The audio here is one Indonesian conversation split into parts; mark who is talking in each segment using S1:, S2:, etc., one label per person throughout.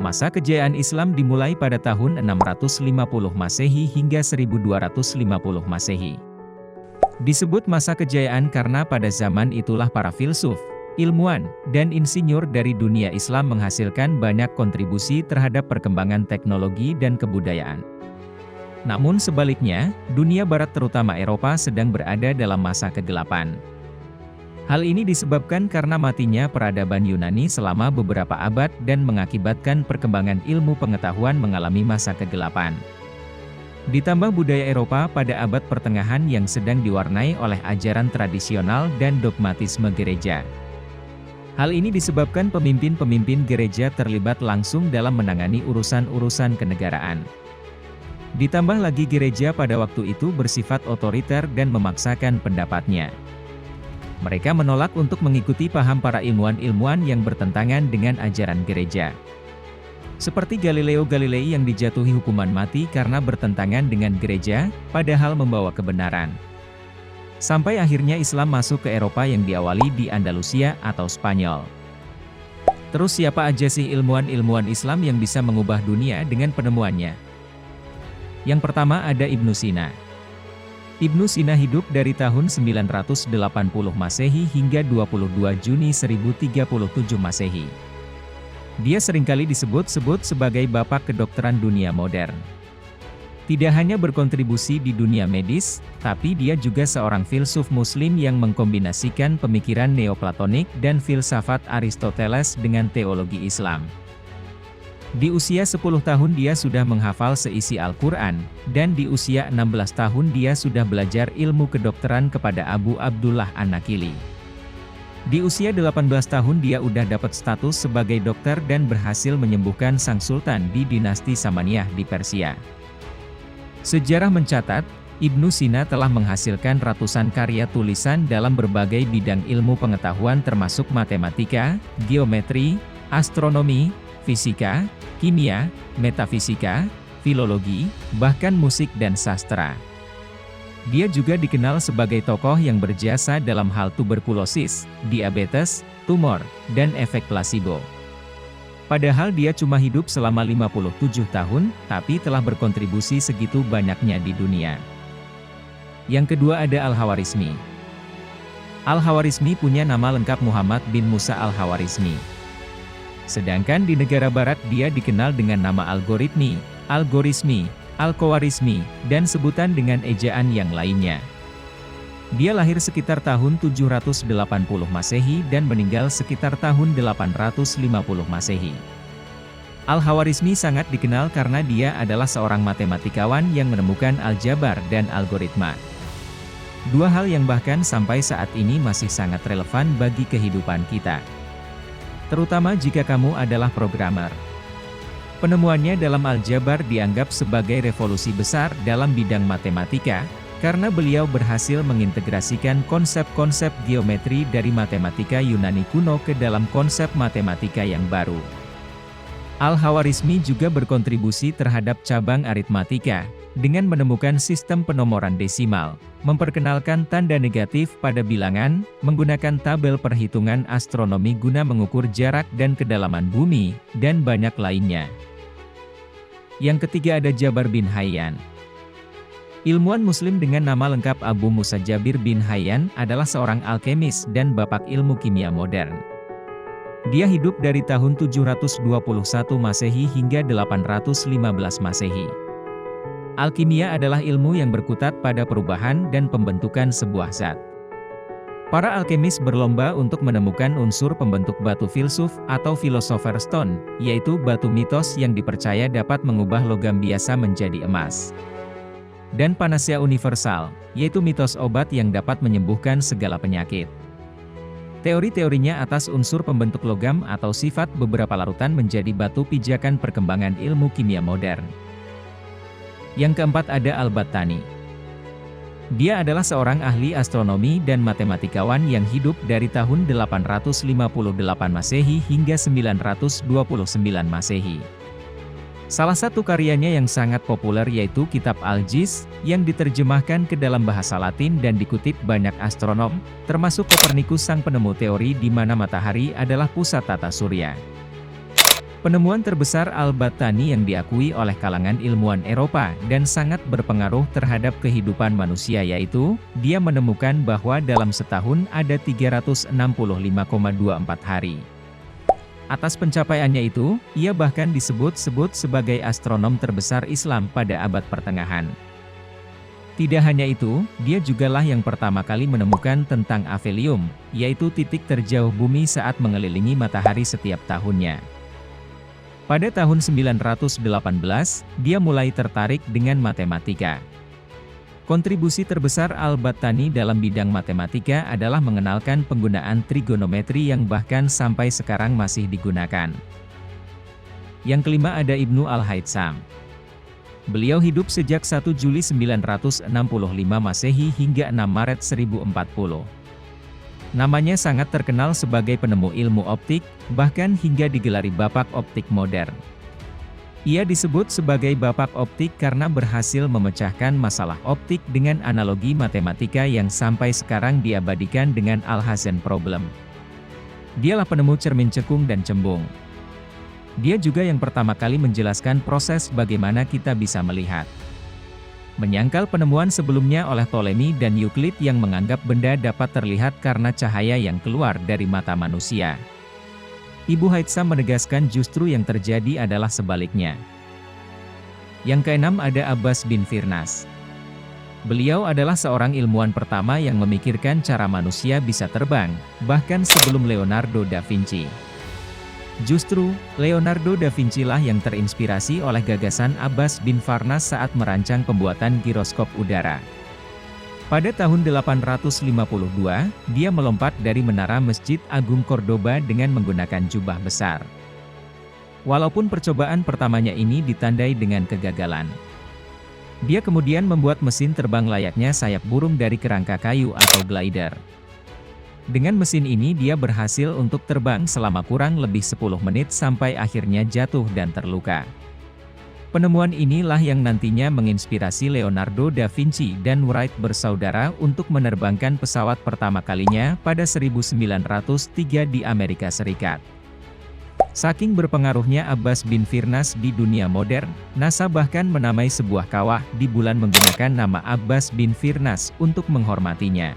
S1: Masa kejayaan Islam dimulai pada tahun 650 Masehi hingga 1250 Masehi. Disebut masa kejayaan karena pada zaman itulah para filsuf, ilmuwan, dan insinyur dari dunia Islam menghasilkan banyak kontribusi terhadap perkembangan teknologi dan kebudayaan. Namun sebaliknya, dunia barat terutama Eropa sedang berada dalam masa kegelapan. Hal ini disebabkan karena matinya peradaban Yunani selama beberapa abad dan mengakibatkan perkembangan ilmu pengetahuan mengalami masa kegelapan. Ditambah budaya Eropa pada abad pertengahan yang sedang diwarnai oleh ajaran tradisional dan dogmatisme gereja. Hal ini disebabkan pemimpin-pemimpin gereja terlibat langsung dalam menangani urusan-urusan kenegaraan. Ditambah lagi gereja pada waktu itu bersifat otoriter dan memaksakan pendapatnya. Mereka menolak untuk mengikuti paham para ilmuwan-ilmuwan yang bertentangan dengan ajaran gereja. Seperti Galileo Galilei yang dijatuhi hukuman mati karena bertentangan dengan gereja, padahal membawa kebenaran. Sampai akhirnya Islam masuk ke Eropa yang diawali di Andalusia atau Spanyol. Terus siapa aja sih ilmuwan-ilmuwan Islam yang bisa mengubah dunia dengan penemuannya? Yang pertama ada Ibnu Sina. Ibnu Sina hidup dari tahun 980 Masehi hingga 22 Juni 1037 Masehi. Dia seringkali disebut-sebut sebagai bapak kedokteran dunia modern. Tidak hanya berkontribusi di dunia medis, tapi dia juga seorang filsuf muslim yang mengkombinasikan pemikiran neoplatonik dan filsafat Aristoteles dengan teologi Islam. Di usia 10 tahun dia sudah menghafal seisi Al-Quran, dan di usia 16 tahun dia sudah belajar ilmu kedokteran kepada Abu Abdullah An-Nakili. Di usia 18 tahun dia udah dapat status sebagai dokter dan berhasil menyembuhkan sang sultan di dinasti Samaniyah di Persia. Sejarah mencatat, Ibnu Sina telah menghasilkan ratusan karya tulisan dalam berbagai bidang ilmu pengetahuan termasuk matematika, geometri, astronomi, fisika, kimia, metafisika, filologi, bahkan musik dan sastra. Dia juga dikenal sebagai tokoh yang berjasa dalam hal tuberkulosis, diabetes, tumor, dan efek placebo. Padahal dia cuma hidup selama 57 tahun, tapi telah berkontribusi segitu banyaknya di dunia. Yang kedua ada Al-Khawarizmi. Al-Khawarizmi punya nama lengkap Muhammad bin Musa Al-Khawarizmi. Sedangkan di negara barat dia dikenal dengan nama algoritmi, algorismi, al-Khawarizmi, dan sebutan dengan ejaan yang lainnya. Dia lahir sekitar tahun 780 Masehi dan meninggal sekitar tahun 850 Masehi. Al-Khawarizmi sangat dikenal karena dia adalah seorang matematikawan yang menemukan aljabar dan algoritma. Dua hal yang bahkan sampai saat ini masih sangat relevan bagi kehidupan kita. Terutama jika kamu adalah programmer. Penemuannya dalam aljabar dianggap sebagai revolusi besar dalam bidang matematika, karena beliau berhasil mengintegrasikan konsep-konsep geometri dari matematika Yunani kuno ke dalam konsep matematika yang baru. Al-Khawarizmi juga berkontribusi terhadap cabang aritmatika, dengan menemukan sistem penomoran desimal, memperkenalkan tanda negatif pada bilangan, menggunakan tabel perhitungan astronomi guna mengukur jarak dan kedalaman bumi, dan banyak lainnya. Yang ketiga ada Jabar bin Hayyan. Ilmuwan muslim dengan nama lengkap Abu Musa Jabir bin Hayyan adalah seorang alkemis dan bapak ilmu kimia modern. Dia hidup dari tahun 721 Masehi hingga 815 Masehi. Alkimia adalah ilmu yang berkutat pada perubahan dan pembentukan sebuah zat. Para alkemis berlomba untuk menemukan unsur pembentuk batu filsuf atau philosopher's stone, yaitu batu mitos yang dipercaya dapat mengubah logam biasa menjadi emas. Dan panacea universal, yaitu mitos obat yang dapat menyembuhkan segala penyakit. Teori-teorinya atas unsur pembentuk logam atau sifat beberapa larutan menjadi batu pijakan perkembangan ilmu kimia modern. Yang keempat ada Al-Battani. Dia adalah seorang ahli astronomi dan matematikawan yang hidup dari tahun 858 Masehi hingga 929 Masehi. Salah satu karyanya yang sangat populer yaitu Kitab Al-Jis, yang diterjemahkan ke dalam bahasa Latin dan dikutip banyak astronom, termasuk Kopernikus sang penemu teori di mana matahari adalah pusat tata surya. Penemuan terbesar Al-Battani yang diakui oleh kalangan ilmuwan Eropa dan sangat berpengaruh terhadap kehidupan manusia yaitu, dia menemukan bahwa dalam setahun ada 365,24 hari. Atas pencapaiannya itu, ia bahkan disebut-sebut sebagai astronom terbesar Islam pada abad pertengahan. Tidak hanya itu, dia jugalah yang pertama kali menemukan tentang aphelium, yaitu titik terjauh bumi saat mengelilingi matahari setiap tahunnya. Pada tahun 918, dia mulai tertarik dengan matematika. Kontribusi terbesar Al-Battani dalam bidang matematika adalah mengenalkan penggunaan trigonometri yang bahkan sampai sekarang masih digunakan. Yang kelima ada Ibnu Al-Haytham. Beliau hidup sejak 1 Juli 965 Masehi hingga 6 Maret 1040. Namanya sangat terkenal sebagai penemu ilmu optik, bahkan hingga digelari Bapak Optik Modern. Ia disebut sebagai Bapak Optik karena berhasil memecahkan masalah optik dengan analogi matematika yang sampai sekarang diabadikan dengan Alhazen Problem. Dialah penemu cermin cekung dan cembung. Dia juga yang pertama kali menjelaskan proses bagaimana kita bisa melihat. Menyangkal penemuan sebelumnya oleh Ptolemy dan Euclid yang menganggap benda dapat terlihat karena cahaya yang keluar dari mata manusia. Ibu Haytham menegaskan justru yang terjadi adalah sebaliknya. Yang keenam ada Abbas bin Firnas. Beliau adalah seorang ilmuwan pertama yang memikirkan cara manusia bisa terbang, bahkan sebelum Leonardo da Vinci. Justru, Leonardo da Vinci lah yang terinspirasi oleh gagasan Abbas bin Firnas saat merancang pembuatan giroskop udara. Pada tahun 852, dia melompat dari menara Masjid Agung Cordoba dengan menggunakan jubah besar. Walaupun percobaan pertamanya ini ditandai dengan kegagalan. Dia kemudian membuat mesin terbang layaknya sayap burung dari kerangka kayu atau glider. Dengan mesin ini dia berhasil untuk terbang selama kurang lebih 10 menit sampai akhirnya jatuh dan terluka. Penemuan inilah yang nantinya menginspirasi Leonardo da Vinci dan Wright bersaudara untuk menerbangkan pesawat pertama kalinya pada 1903 di Amerika Serikat. Saking berpengaruhnya Abbas bin Firnas di dunia modern, NASA bahkan menamai sebuah kawah di bulan menggunakan nama Abbas bin Firnas untuk menghormatinya.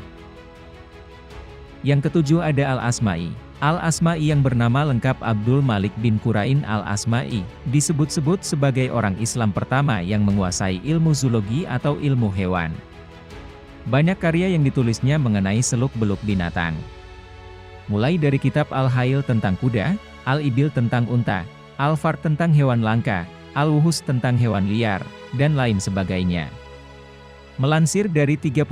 S1: Yang ketujuh ada Al-Asma'i. Al-Asma'i yang bernama lengkap Abdul Malik bin Qurain Al-Asma'i, disebut-sebut sebagai orang Islam pertama yang menguasai ilmu zoologi atau ilmu hewan. Banyak karya yang ditulisnya mengenai seluk-beluk binatang. Mulai dari kitab Al-Hail tentang kuda, Al-Ibil tentang unta, Al-Far tentang hewan langka, Al-Wuhus tentang hewan liar, dan lain sebagainya. Melansir dari 36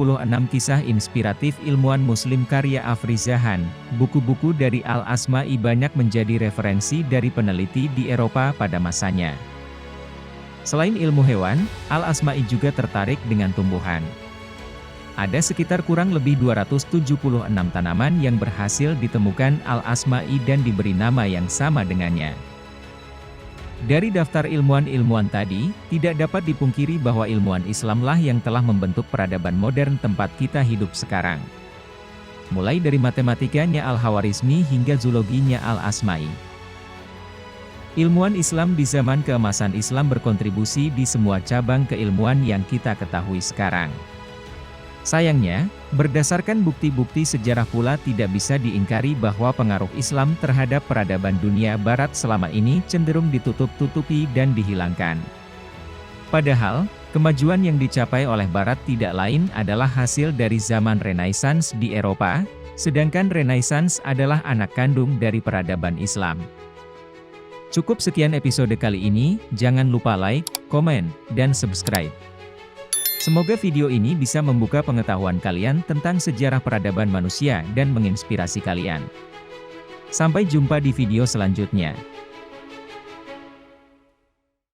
S1: kisah inspiratif ilmuwan muslim karya Afrizahan, buku-buku dari Al-Asma'i banyak menjadi referensi dari peneliti di Eropa pada masanya. Selain ilmu hewan, Al-Asma'i juga tertarik dengan tumbuhan. Ada sekitar kurang lebih 276 tanaman yang berhasil ditemukan Al-Asma'i dan diberi nama yang sama dengannya. Dari daftar ilmuwan-ilmuwan tadi, tidak dapat dipungkiri bahwa ilmuwan Islamlah yang telah membentuk peradaban modern tempat kita hidup sekarang. Mulai dari matematikanya Al-Khawarizmi hingga zoologinya Al-Asma'i. Ilmuwan Islam di zaman keemasan Islam berkontribusi di semua cabang keilmuan yang kita ketahui sekarang. Sayangnya, berdasarkan bukti-bukti sejarah pula tidak bisa diingkari bahwa pengaruh Islam terhadap peradaban dunia Barat selama ini cenderung ditutup-tutupi dan dihilangkan. Padahal, kemajuan yang dicapai oleh Barat tidak lain adalah hasil dari zaman Renaissance di Eropa, sedangkan Renaissance adalah anak kandung dari peradaban Islam. Cukup sekian episode kali ini, jangan lupa like, komen, dan subscribe. Semoga video ini bisa membuka pengetahuan kalian tentang sejarah peradaban manusia dan menginspirasi kalian. Sampai jumpa di video selanjutnya.